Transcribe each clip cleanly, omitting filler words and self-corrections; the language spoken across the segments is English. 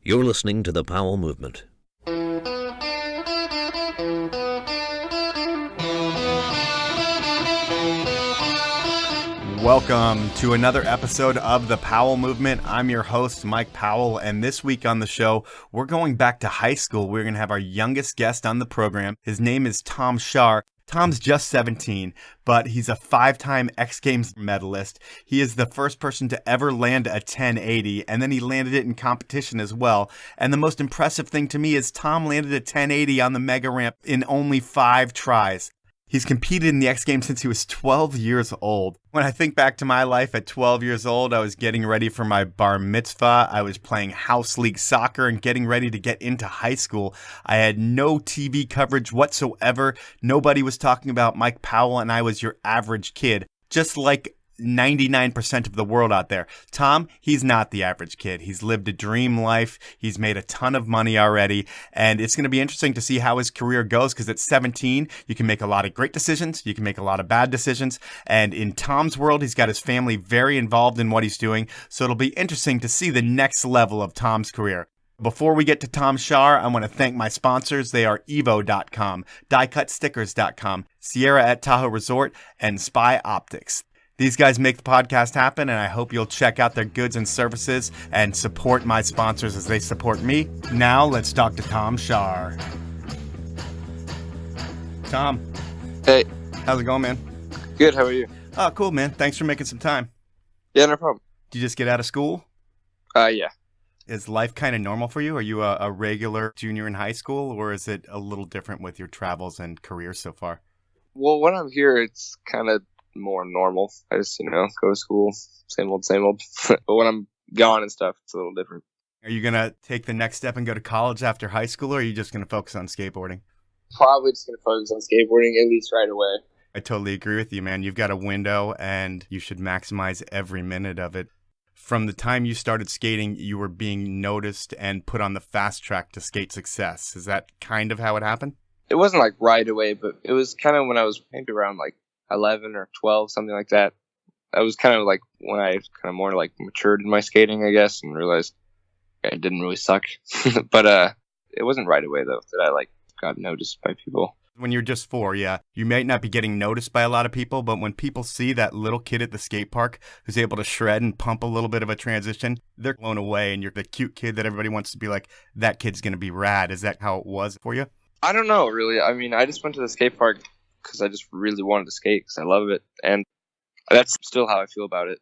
You're listening to the Powell Movement. Welcome to another episode of the Powell Movement. I'm your host, Mike Powell, and this week on the show, we're going back to high school. We're going to have our youngest guest on the program. His name is Tom Schaar. Tom's just 17, but he's a 5-time X Games medalist. He is the first person to ever land a 1080, and then he landed it in competition as well. And the most impressive thing to me is Tom landed a 1080 on the mega ramp in only 5 tries. He's competed in the X Games since he was 12 years old. When I think back to my life at 12 years old, I was getting ready for my bar mitzvah. I was playing house league soccer and getting ready to get into high school. I had no TV coverage whatsoever. Nobody was talking about Mike Powell, and I was your average kid, just like 99% of the world out there. Tom, he's not the average kid. He's lived a dream life. He's made a ton of money already. And it's going to be interesting to see how his career goes because at 17, you can make a lot of great decisions. You can make a lot of bad decisions. And in Tom's world, he's got his family very involved in what he's doing. So it'll be interesting to see the next level of Tom's career. Before we get to Tom Schaar, I want to thank my sponsors. They are Evo.com, DiecutStickers.com, Sierra at Tahoe Resort, and Spy Optics. These guys make the podcast happen, and I hope you'll check out their goods and services and support my sponsors as they support me. Now, let's talk to Tom Schaar. Tom. Hey. How's it going, man? Good, how are you? Oh, cool, man. Thanks for making some time. Yeah, no problem. Did you just get out of school? Yeah. Is life kind of normal for you? Are you a regular junior in high school, or is it a little different with your travels and career so far? Well, when I'm here, it's kind of more normal. I just, go to school, same old. But when I'm gone and stuff, it's a little different. Are you going to take the next step and go to college after high school, or are you just going to focus on skateboarding? Probably just going to focus on skateboarding, at least right away. I totally agree with you, man. You've got a window, and you should maximize every minute of it. From the time you started skating, you were being noticed and put on the fast track to skate success. Is that kind of how it happened? It wasn't like right away, but it was kind of when I was maybe around like 11 or 12, something like that. That was kind of like when I kind of more like matured in my skating, I guess, and realized I didn't really suck. But it wasn't right away, though, that I like got noticed by people. When you're just 4, yeah, you might not be getting noticed by a lot of people, but when people see that little kid at the skate park who's able to shred and pump a little bit of a transition, they're blown away, and you're the cute kid that everybody wants to be like, that kid's going to be rad. Is that how it was for you? I don't know, really. I mean, I just went to the skate park because I just really wanted to skate because I love it, and that's still how I feel about it.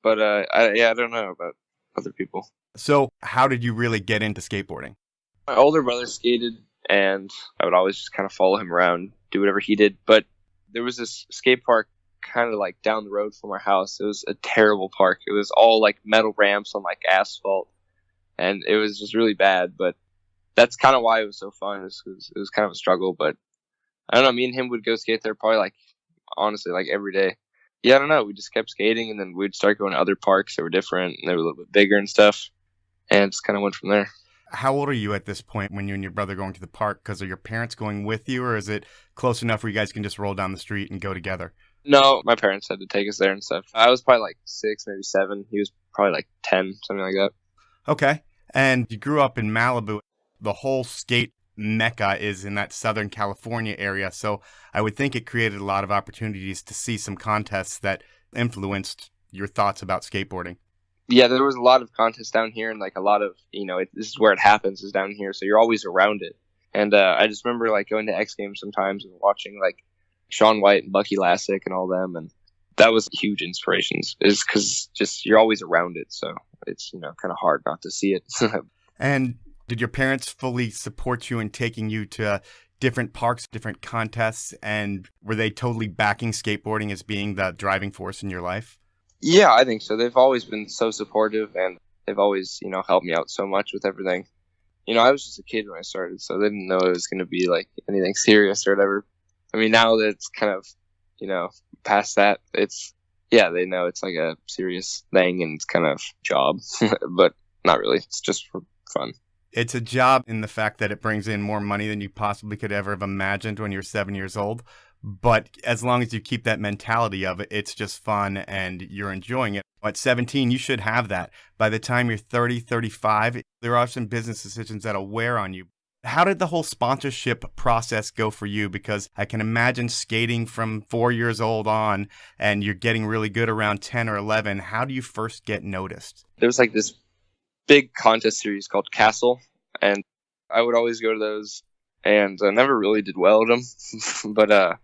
But I don't know about other people. So how did you really get into skateboarding? My older brother skated, and I would always just kind of follow him around, do whatever he did. But there was this skate park kind of like down the road from our house. It was a terrible park. It was all like metal ramps on like asphalt, and it was just really bad. But that's kind of why it was so fun. It was kind of a struggle, but I don't know, me and him would go skate there probably like, honestly, like every day. Yeah, I don't know, we just kept skating, and then we'd start going to other parks that were different, and they were a little bit bigger and stuff, and just kind of went from there. How old are you at this point when you and your brother are going to the park? Because are your parents going with you, or is it close enough where you guys can just roll down the street and go together? No, my parents had to take us there and stuff. I was probably like 6, maybe 7. He was probably like 10, something like that. Okay, and you grew up in Malibu. The whole skate mecca is in that Southern California area, so I would think it created a lot of opportunities to see some contests that influenced your thoughts about skateboarding. Yeah, there was a lot of contests down here, and like a lot of, this is where it happens, is down here, so you're always around it. And I just remember like going to X Games sometimes and watching like Shaun White and Bucky Lasek and all them, and that was huge inspirations, is because just you're always around it, so it's kind of hard not to see it. And did your parents fully support you in taking you to different parks, different contests, and were they totally backing skateboarding as being the driving force in your life? Yeah, I think so. They've always been so supportive, and they've always, helped me out so much with everything. I was just a kid when I started, so they didn't know it was going to be like anything serious or whatever. I mean, now that it's kind of, past that, they know it's like a serious thing and it's kind of job, but not really. It's just for fun. It's a job in the fact that it brings in more money than you possibly could ever have imagined when you're 7 years old. But as long as you keep that mentality of it, it's just fun and you're enjoying it. At 17, you should have that. By the time you're 30, 35, there are some business decisions that'll wear on you. How did the whole sponsorship process go for you? Because I can imagine skating from 4 years old on and you're getting really good around 10 or 11. How do you first get noticed? There was like this big contest series called Castle, and I would always go to those, and I never really did well at them. But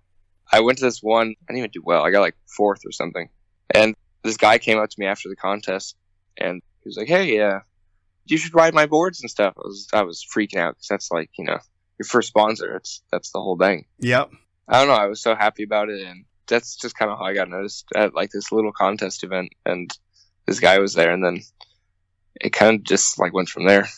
I went to this one. I didn't even do well. I got like fourth or something. And this guy came up to me after the contest, and he was like, "Hey, you should ride my boards and stuff." I was freaking out because that's like, your first sponsor. That's the whole thing. Yep. I don't know. I was so happy about it, and that's just kind of how I got noticed at like this little contest event. And this guy was there, and then it kind of just like went from there.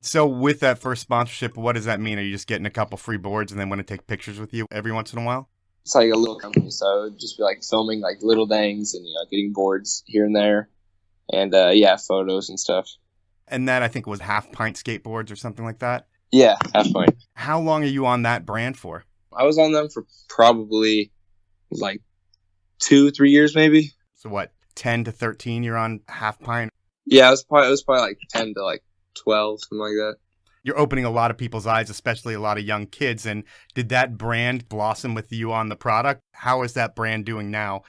So with that first sponsorship, what does that mean? Are you just getting a couple free boards and then want to take pictures with you every once in a while? It's like a little company, so it would just be like filming like little things and getting boards here and there, and photos and stuff. And that I think was Half Pint skateboards or something like that. Yeah, Half Pint. How long are you on that brand for? I was on them for probably like 2-3 years, maybe. So what, 10 to 13? You're on Half Pint. Yeah, it was probably like 10 to like 12, something like that. You're opening a lot of people's eyes, especially a lot of young kids. And did that brand blossom with you on the product? How is that brand doing now?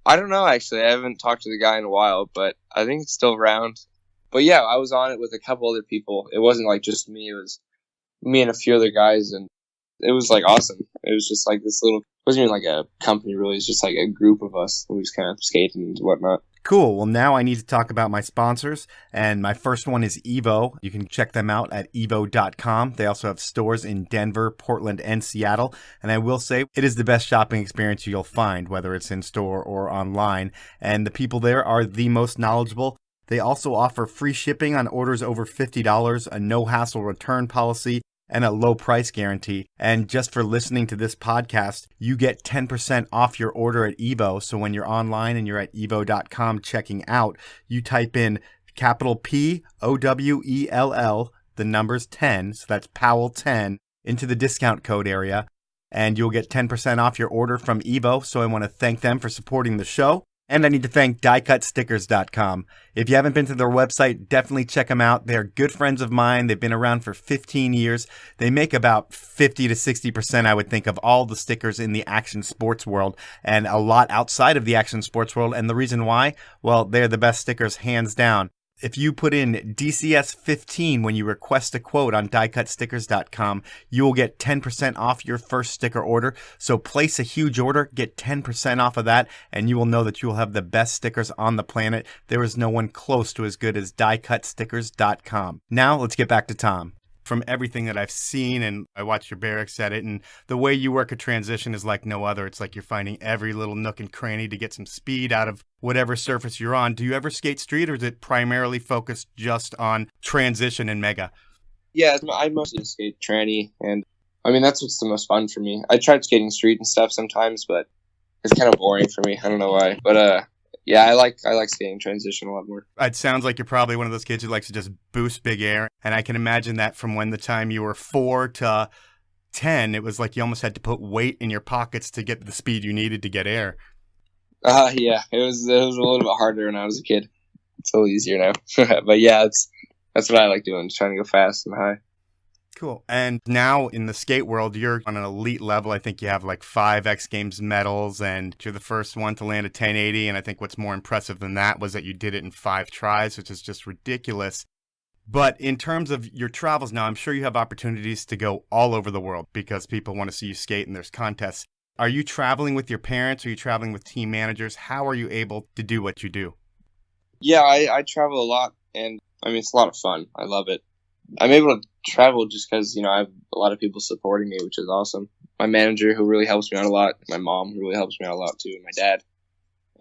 I don't know, actually. I haven't talked to the guy in a while, but I think it's still around. But yeah, I was on it with a couple other people. It wasn't like just me. It was me and a few other guys, and it was like awesome. It was just like this little, it wasn't even like a company really. It's just like a group of us. We just kind of skating and whatnot. Cool. Well, now I need to talk about my sponsors. And my first one is Evo. You can check them out at evo.com. They also have stores in Denver, Portland, and Seattle. And I will say it is the best shopping experience you'll find, whether it's in store or online. And the people there are the most knowledgeable. They also offer free shipping on orders over $50, a no-hassle return policy, and a low price guarantee. And just for listening to this podcast, you get 10% off your order at Evo. So when you're online and you're at evo.com checking out, you type in capital POWELL, the numbers 10, so that's Powell 10, into the discount code area, and you'll get 10% off your order from Evo. So I want to thank them for supporting the show. And I need to thank diecutstickers.com. If you haven't been to their website, definitely check them out. They're good friends of mine. They've been around for 15 years. They make about 50 to 60%, I would think, of all the stickers in the action sports world, and a lot outside of the action sports world. And the reason why? Well, they're the best stickers, hands down. If you put in DCS15 when you request a quote on diecutstickers.com, you will get 10% off your first sticker order. So place a huge order, get 10% off of that, and you will know that you will have the best stickers on the planet. There is no one close to as good as diecutstickers.com. Now let's get back to Tom. From everything that I've seen, and I watched your barracks at it, and the way you work a transition is like no other. It's like you're finding every little nook and cranny to get some speed out of whatever surface you're on. Do you ever skate street, or is it primarily focused just on transition and mega? Yeah, I mostly skate tranny, and I mean, that's what's the most fun for me. I tried skating street and stuff sometimes, but it's kind of boring for me. I don't know why, but yeah, I like skating transition a lot more. It sounds like you're probably one of those kids who likes to just boost big air. And I can imagine that from when the time you were 4 to 10, it was like you almost had to put weight in your pockets to get the speed you needed to get air. Yeah, it was a little bit harder when I was a kid. It's a little easier now. But yeah, that's what I like doing, just trying to go fast and high. Cool. And now in the skate world, you're on an elite level. I think you have like 5 X Games medals, and you're the first one to land a 1080. And I think what's more impressive than that was that you did it in 5 tries, which is just ridiculous. But in terms of your travels now, I'm sure you have opportunities to go all over the world because people want to see you skate and there's contests. Are you traveling with your parents? Are you traveling with team managers? How are you able to do what you do? Yeah, I travel a lot, and I mean, it's a lot of fun. I love it. I'm able to travel just because, I have a lot of people supporting me, which is awesome. My manager, who really helps me out a lot. My mom, who really helps me out a lot, too. And my dad.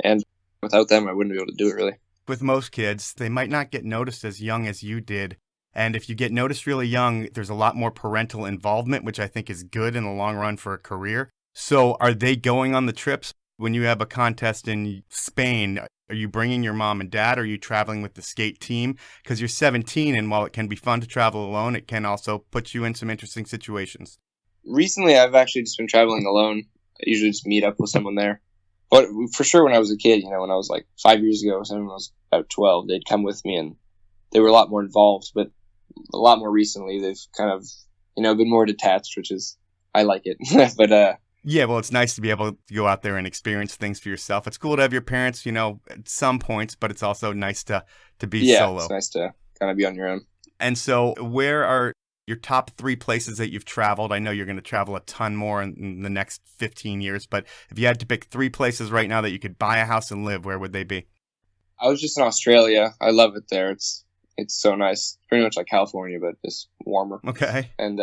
And without them, I wouldn't be able to do it, really. With most kids, they might not get noticed as young as you did. And if you get noticed really young, there's a lot more parental involvement, which I think is good in the long run for a career. So are they going on the trips? When you have a contest in Spain, are you bringing your mom and dad? Or are you traveling with the skate team? Because you're 17, and while it can be fun to travel alone, it can also put you in some interesting situations. Recently, I've actually just been traveling alone. I usually just meet up with someone there. But for sure, when I was a kid, when I was like 5 years ago, when I was about 12, they'd come with me and they were a lot more involved. But a lot more recently, they've kind of, been more detached, which is, I like it. But, yeah, well, it's nice to be able to go out there and experience things for yourself. It's cool to have your parents, at some points, but it's also nice to be solo. It's nice to kind of be on your own. And so where are your top 3 places that you've traveled? I know you're going to travel a ton more in the next 15 years, but if you had to pick 3 places right now that you could buy a house and live, where would they be? I was just in Australia. I love it there. It's so nice. Pretty much like California, but just warmer. Okay. And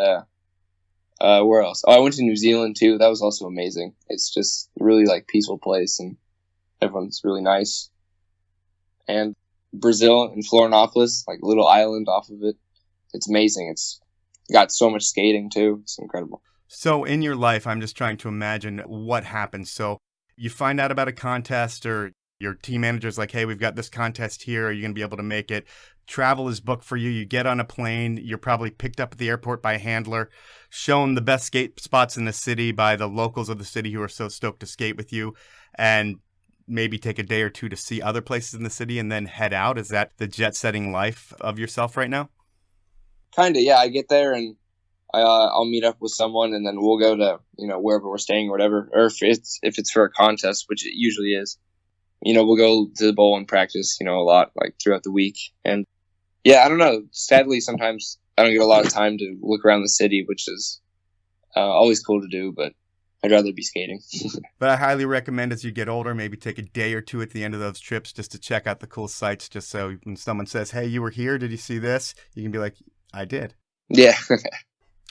where else? Oh, I went to New Zealand too. That was also amazing. It's just really like peaceful place and everyone's really nice. And Brazil and Florianopolis, like a little island off of it. It's amazing. It's got so much skating too. It's incredible. So in your life, I'm just trying to imagine what happens. So you find out about a contest or your team manager's like, hey, we've got this contest here. Are you going to be able to make it? Travel is booked for you. You get on a plane. You're probably picked up at the airport by a handler, shown the best skate spots in the city by the locals of the city who are so stoked to skate with you, and maybe take a day or two to see other places in the city and then head out. Is that the jet-setting life of yourself right now? Kind of, yeah. I get there and I'll meet up with someone and then we'll go to, wherever we're staying or whatever. Or if it's for a contest, which it usually is, we'll go to the bowl and practice, a lot, like throughout the week. And yeah, I don't know. Sadly, sometimes I don't get a lot of time to look around the city, which is always cool to do, but I'd rather be skating. But I highly recommend as you get older, maybe take a day or two at the end of those trips just to check out the cool sites, just so when someone says, hey, you were here, did you see this? You can be like, I did. Yeah.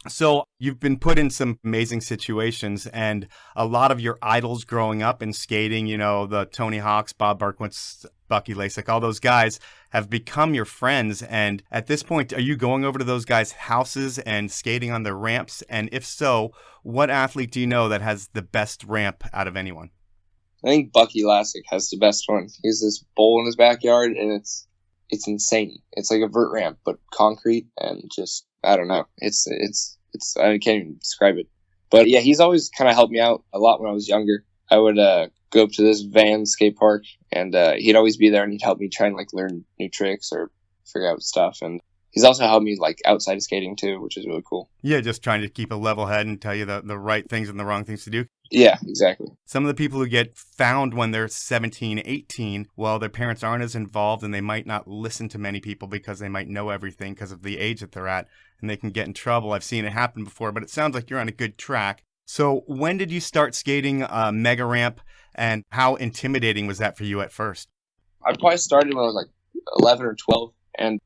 So you've been put in some amazing situations, and a lot of your idols growing up in skating, the Tony Hawks, Bob Berkowitz, Bucky Lasek, all those guys have become your friends. And at this point, are you going over to those guys' houses and skating on their ramps? And if so, what athlete do you know that has the best ramp out of anyone? I think Bucky Lasek has the best one. He has this bowl in his backyard, and it's insane. It's like a vert ramp, but concrete, and just, I don't know. It's I can't even describe it. But yeah, he's always kind of helped me out a lot when I was younger. I would go up to this van skate park, and he'd always be there, and he'd help me try and like learn new tricks or figure out stuff. And he's also helped me like outside of skating too, which is really cool. Yeah, just trying to keep a level head and tell you the right things and the wrong things to do. Yeah, exactly. Some of the people who get found when they're 17, 18, well, their parents aren't as involved and they might not listen to many people because they might know everything because of the age that they're at, and they can get in trouble. I've seen it happen before, but it sounds like you're on a good track. So when did you start skating mega ramp, and how intimidating was that for you at first? I probably started when I was like 11 or 12, and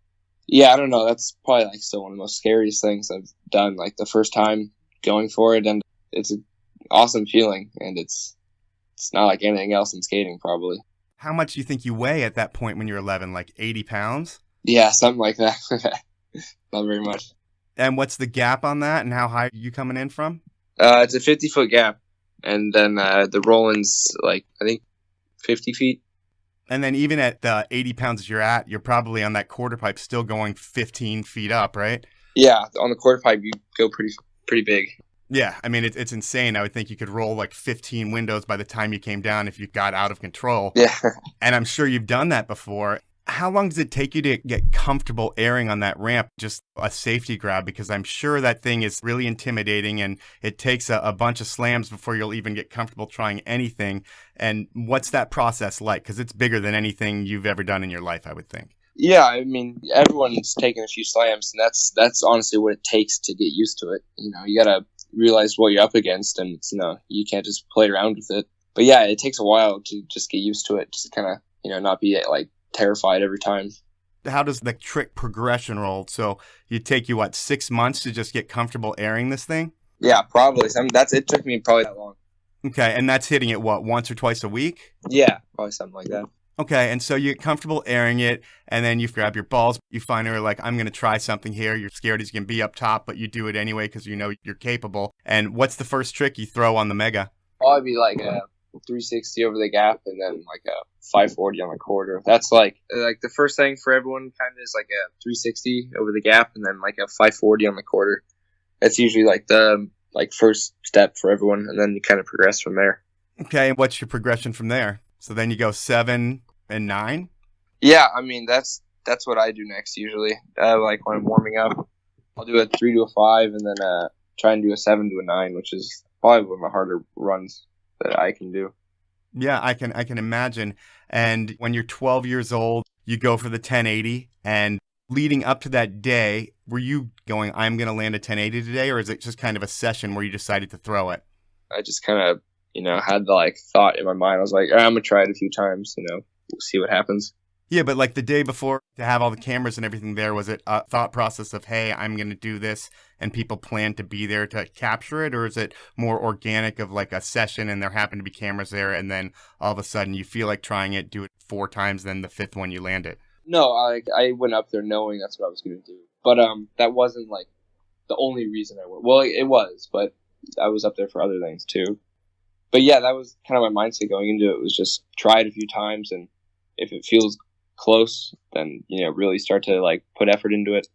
yeah, I don't know. That's probably like still one of the most scariest things I've done. Like the first time going for it, and it's an awesome feeling, and it's not like anything else in skating probably. How much do you think you weigh at that point when you're 11? Like 80 pounds? Yeah, something like that. Not very much. And what's the gap on that, and how high are you coming in from? It's a 50-foot gap, and then the rolling's like, I think 50 feet. And then even at the 80 pounds that you're at, you're probably on that quarter pipe still going 15 feet up, right? Yeah, on the quarter pipe, you go pretty big. Yeah, I mean, it's insane. I would think you could roll like 15 windows by the time you came down if you got out of control. Yeah. And I'm sure you've done that before. How long does it take you to get comfortable airing on that ramp, just a safety grab? Because I'm sure that thing is really intimidating, and it takes a bunch of slams before you'll even get comfortable trying anything. And what's that process like? Because it's bigger than anything you've ever done in your life, I would think. Yeah, I mean, everyone's taken a few slams, and that's honestly what it takes to get used to it. You got to realize what you're up against, and you can't just play around with it. But yeah, it takes a while to just get used to it, just to kind of, not be like terrified every time. How does the trick progression roll? So you take you 6 months to just get comfortable airing this thing? Yeah, probably. It took me probably that long. Okay, and that's hitting it once or twice a week? Yeah, probably something like that. Okay, and so you get comfortable airing it, and then you grab your balls. You finally are like, I'm going to try something here. You're scared as you can be up top, but you do it anyway because you know you're capable. And what's the first trick you throw on the Mega? Probably be like a 360 over the gap, and then like a 540 on the quarter. That's like the first thing for everyone kind of is like a 360 over the gap, and then like a 540 on the quarter. That's usually like the like first step for everyone, and then you kind of progress from there. Okay, and what's your progression from there? So then you go 7 and 9? Yeah, I mean that's what I do next usually. Like when I'm warming up, I'll do a 3 to a 5, and then try and do a 7 to a 9, which is probably one of my harder runs that I can do. Yeah, I can imagine. And when you're 12 years old, you go for the 1080, and leading up to that day, were you going, I'm going to land a 1080 today, or is it just kind of a session where you decided to throw it? I just kind of, had the like thought in my mind. I was like, I'm going to try it a few times, we'll see what happens. Yeah, but like the day before, to have all the cameras and everything there, was it a thought process of, hey, I'm going to do this, and people plan to be there to capture it? Or is it more organic of like a session and there happen to be cameras there, and then all of a sudden you feel like trying it, do it 4 times, then the 5th one you land it? No, I went up there knowing that's what I was going to do. But that wasn't like the only reason I went. Well, it was, but I was up there for other things too. But yeah, that was kind of my mindset going into it, was just try it a few times, and if it feels close, then really start to like put effort into it.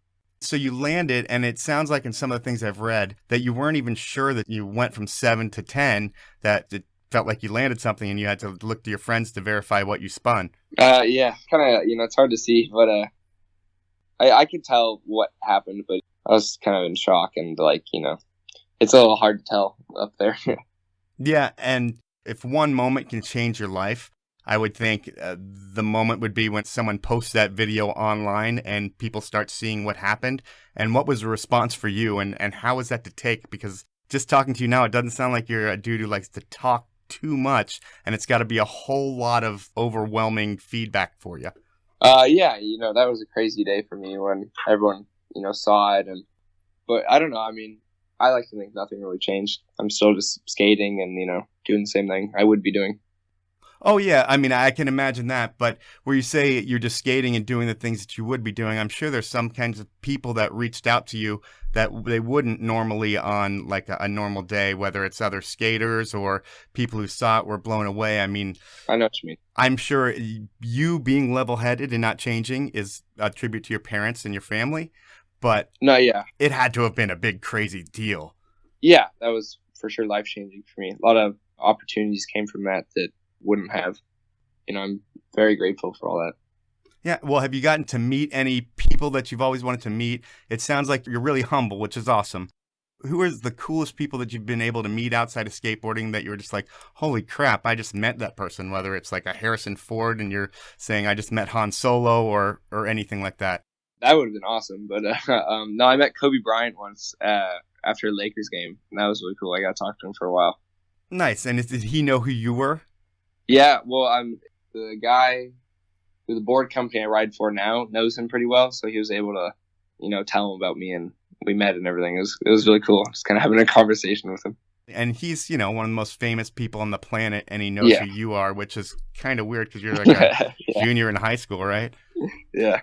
So you landed, and it sounds like in some of the things I've read that you weren't even sure that you went from 7 to 10, that it felt like you landed something and you had to look to your friends to verify what you spun. Yeah, kind of, it's hard to see, but I could tell what happened, but I was kind of in shock, and like, it's a little hard to tell up there. Yeah, and if one moment can change your life, I would think the moment would be when someone posts that video online and people start seeing what happened. And what was the response for you, and how was that to take? Because just talking to you now, it doesn't sound like you're a dude who likes to talk too much, and it's got to be a whole lot of overwhelming feedback for you. Yeah, that was a crazy day for me when everyone, saw it. But I don't know. I mean, I like to think nothing really changed. I'm still just skating and, doing the same thing I would be doing. Oh, yeah. I mean, I can imagine that. But where you say you're just skating and doing the things that you would be doing, I'm sure there's some kinds of people that reached out to you that they wouldn't normally on like a normal day, whether it's other skaters or people who saw it were blown away. I mean, I know what you mean. I'm sure you being level-headed and not changing is a tribute to your parents and your family. But no, yeah, it had to have been a big, crazy deal. Yeah, that was for sure life-changing for me. A lot of opportunities came from that wouldn't have. I'm very grateful for all that. Yeah, well, have you gotten to meet any people that you've always wanted to meet? It sounds like you're really humble, which is awesome. Who are the coolest people that you've been able to meet outside of skateboarding that you're just like, holy crap, I just met that person, whether it's like a Harrison Ford and you're saying I just met Han Solo or anything like that? That would have been awesome. But no, I met Kobe Bryant once after a Lakers game, and that was really cool. I got to talk to him for a while. Nice. And did he know who you were? Yeah, well, I'm the guy who the board company I ride for now knows him pretty well, so he was able to, tell him about me, and we met and everything. It was really cool, just kind of having a conversation with him. And he's, one of the most famous people on the planet, and he knows who you are, which is kind of weird because you're like a junior in high school, right? Yeah.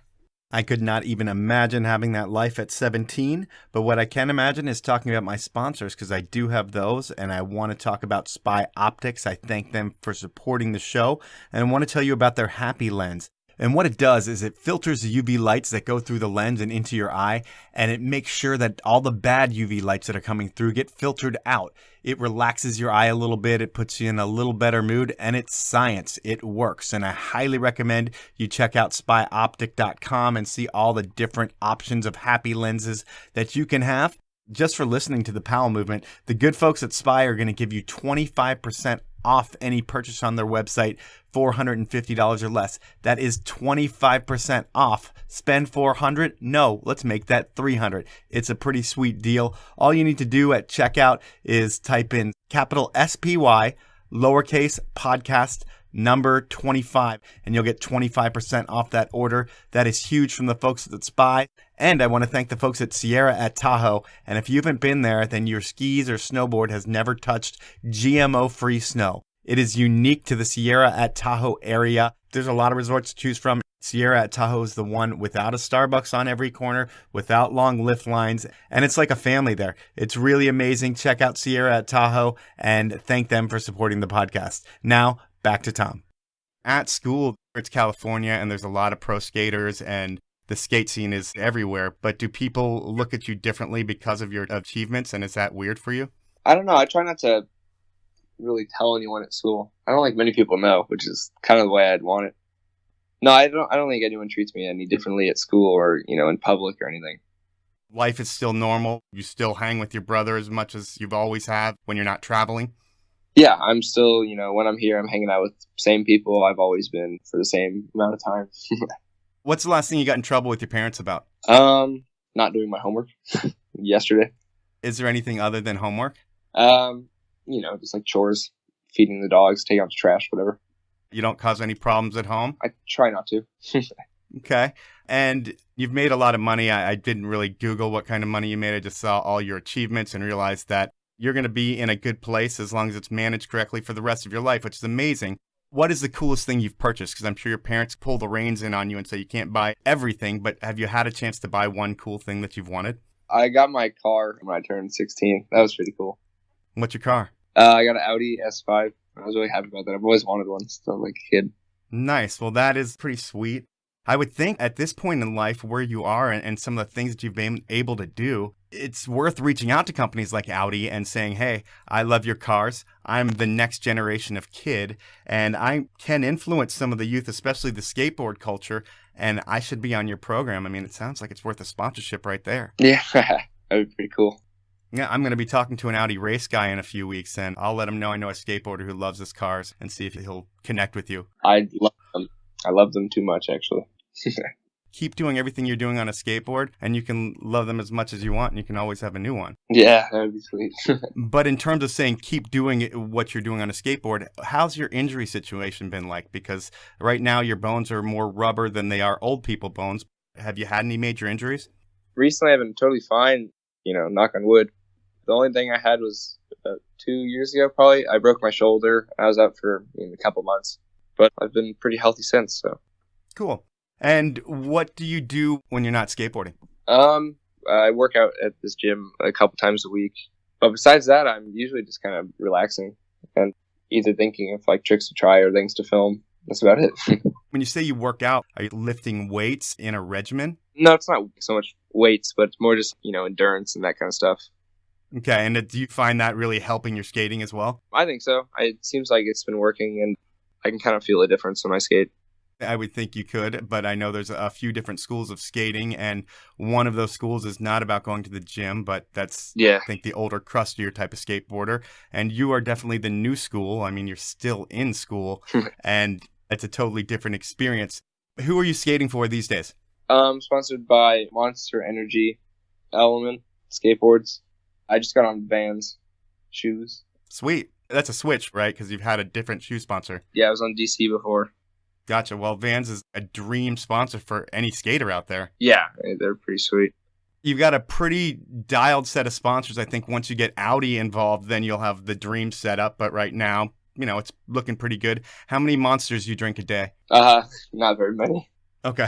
I could not even imagine having that life at 17, but what I can imagine is talking about my sponsors, because I do have those, and I want to talk about Spy Optics. I thank them for supporting the show, and I want to tell you about their Happy Lens. And what it does is it filters the UV lights that go through the lens and into your eye, and it makes sure that all the bad UV lights that are coming through get filtered out. It relaxes your eye a little bit. It puts you in a little better mood, and it's science. It works, and I highly recommend you check out spyoptic.com and see all the different options of happy lenses that you can have. Just for listening to the Powell Movement, the good folks at Spy are going to give you 25% off any purchase on their website, $450 or less. That is 25% off. Spend $400? No, let's make that $300. It's a pretty sweet deal. All you need to do at checkout is type in capital SPY, lowercase podcast, number 25, and you'll get 25% off that order. That is huge from the folks at Spy. And I want to thank the folks at Sierra at Tahoe. And if you haven't been there, then your skis or snowboard has never touched GMO-free snow. It is unique to the Sierra at Tahoe area. There's a lot of resorts to choose from. Sierra at Tahoe is the one without a Starbucks on every corner, without long lift lines, and it's like a family there. It's really amazing. Check out Sierra at Tahoe and thank them for supporting the podcast. Now, back to Tom. At school, it's California, and there's a lot of pro skaters, and the skate scene is everywhere. But do people look at you differently because of your achievements, and is that weird for you? I don't know. I try not to really tell anyone at school. I don't think many people know, which is kind of the way I'd want it. No, I don't. I don't think anyone treats me any differently at school or in public or anything. Life is still normal. You still hang with your brother as much as you've always have when you're not traveling. Yeah, I'm still. When I'm here, I'm hanging out with the same people I've always been for the same amount of time. What's the last thing you got in trouble with your parents about? Not doing my homework yesterday. Is there anything other than homework? Just like chores, feeding the dogs, taking out the trash, whatever. You don't cause any problems at home? I try not to. Okay. And you've made a lot of money. I didn't really Google what kind of money you made. I just saw all your achievements and realized that you're going to be in a good place as long as it's managed correctly for the rest of your life, which is amazing. What is the coolest thing you've purchased? Because I'm sure your parents pull the reins in on you and say you can't buy everything, but have you had a chance to buy one cool thing that you've wanted? I got my car when I turned 16. That was pretty cool. What's your car? I got an Audi S5. I was really happy about that. I've always wanted one since I was like a kid. Nice. Well, that is pretty sweet. I would think at this point in life where you are and some of the things that you've been able to do, it's worth reaching out to companies like Audi and saying, hey, I love your cars. I'm the next generation of kid, and I can influence some of the youth, especially the skateboard culture, and I should be on your program. I mean, it sounds like it's worth a sponsorship right there. Yeah, that would be pretty cool. Yeah, I'm going to be talking to an Audi race guy in a few weeks, and I'll let him know I know a skateboarder who loves his cars and see if he'll connect with you. I love them. I love them too much, actually. Keep doing everything you're doing on a skateboard, and you can love them as much as you want, and you can always have a new one. Yeah, that would be sweet. But in terms of saying keep doing what you're doing on a skateboard, how's your injury situation been like? Because right now your bones are more rubber than they are old people bones. Have you had any major injuries? Recently, I've been totally fine, knock on wood. The only thing I had was about 2 years ago, probably. I broke my shoulder. I was out for a couple months, but I've been pretty healthy since. So cool. And what do you do when you're not skateboarding? I work out at this gym a couple times a week. But besides that, I'm usually just kind of relaxing and either thinking of like tricks to try or things to film. That's about it. When you say you work out, are you lifting weights in a regimen? No, it's not so much weights, but it's more just, endurance and that kind of stuff. Okay, and do you find that really helping your skating as well? I think so. It seems like it's been working, and I can kind of feel a difference when I skate. I would think you could, but I know there's a few different schools of skating, and one of those schools is not about going to the gym, but that's, I think, the older, crustier type of skateboarder. And you are definitely the new school. I mean, you're still in school, and it's a totally different experience. Who are you skating for these days? Sponsored by Monster Energy Element Skateboards. I just got on Vans shoes. Sweet. That's a switch, right? Because you've had a different shoe sponsor. Yeah, I was on DC before. Gotcha. Well, Vans is a dream sponsor for any skater out there. Yeah, they're pretty sweet. You've got a pretty dialed set of sponsors. I think once you get Audi involved, then you'll have the dream set up. But right now, it's looking pretty good. How many monsters do you drink a day? Not very many. Okay.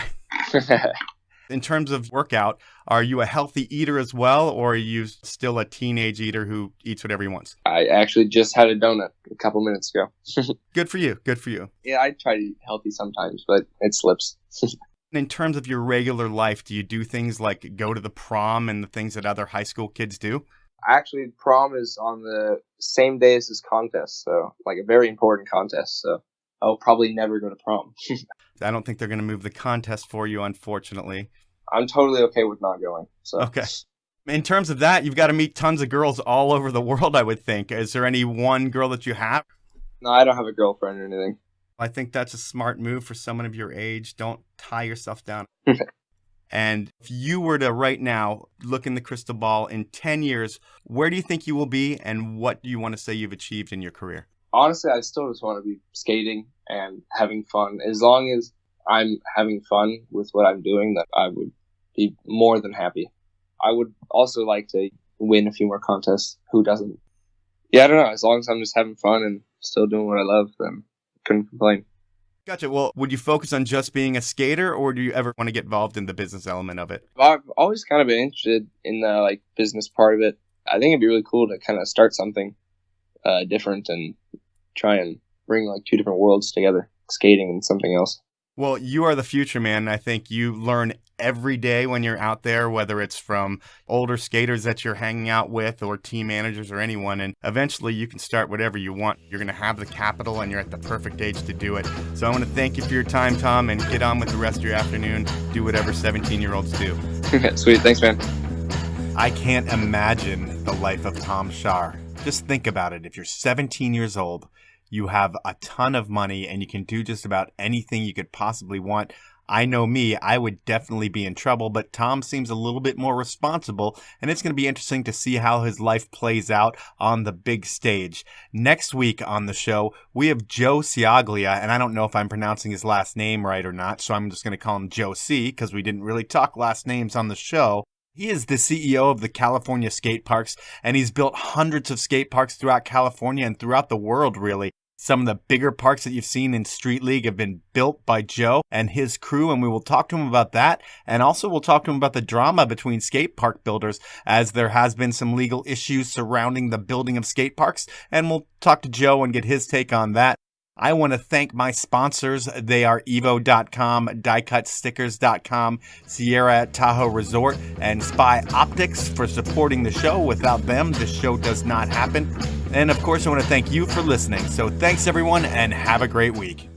In terms of workout, are you a healthy eater as well, or are you still a teenage eater who eats whatever he wants? I actually just had a donut a couple minutes ago. Good for you. Good for you. Yeah, I try to eat healthy sometimes, but it slips. In terms of your regular life, do you do things like go to the prom and the things that other high school kids do? Actually, prom is on the same day as this contest, so like a very important contest, so I'll probably never go to prom. I don't think they're going to move the contest for you, unfortunately. I'm totally okay with not going. So. Okay. In terms of that, you've got to meet tons of girls all over the world, I would think. Is there any one girl that you have? No, I don't have a girlfriend or anything. I think that's a smart move for someone of your age. Don't tie yourself down. And if you were to right now look in the crystal ball in 10 years, where do you think you will be, and what do you want to say you've achieved in your career? Honestly, I still just want to be skating and having fun. As long as I'm having fun with what I'm doing, that I would be more than happy. I would also like to win a few more contests. Who doesn't? Yeah, I don't know. As long as I'm just having fun and still doing what I love, then I couldn't complain. Gotcha. Well, would you focus on just being a skater, or do you ever want to get involved in the business element of it? I've always kind of been interested in the business part of it. I think it'd be really cool to kind of start something different and try and bring two different worlds together, skating and something else. Well, you are the future, man. I think you learn every day when you're out there, whether it's from older skaters that you're hanging out with or team managers or anyone. And eventually you can start whatever you want. You're going to have the capital and you're at the perfect age to do it. So I want to thank you for your time, Tom, and get on with the rest of your afternoon. Do whatever 17-year-olds do. Sweet. Thanks, man. I can't imagine the life of Tom Schaar. Just think about it. If you're 17 years old, you have a ton of money and you can do just about anything you could possibly want. I know me, I would definitely be in trouble, but Tom seems a little bit more responsible, and it's going to be interesting to see how his life plays out on the big stage. Next week on the show, we have Joe Ciaglia, and I don't know if I'm pronouncing his last name right or not, so I'm just going to call him Joe C, because we didn't really talk last names on the show. He is the CEO of the California skate parks, and he's built hundreds of skate parks throughout California and throughout the world, really. Some of the bigger parks that you've seen in Street League have been built by Joe and his crew, and we will talk to him about that. And also we'll talk to him about the drama between skate park builders, as there has been some legal issues surrounding the building of skate parks. And we'll talk to Joe and get his take on that. I want to thank my sponsors. They are evo.com, diecutstickers.com, Sierra at Tahoe Resort, and Spy Optics for supporting the show. Without them, this show does not happen. And of course, I want to thank you for listening. So thanks, everyone, and have a great week.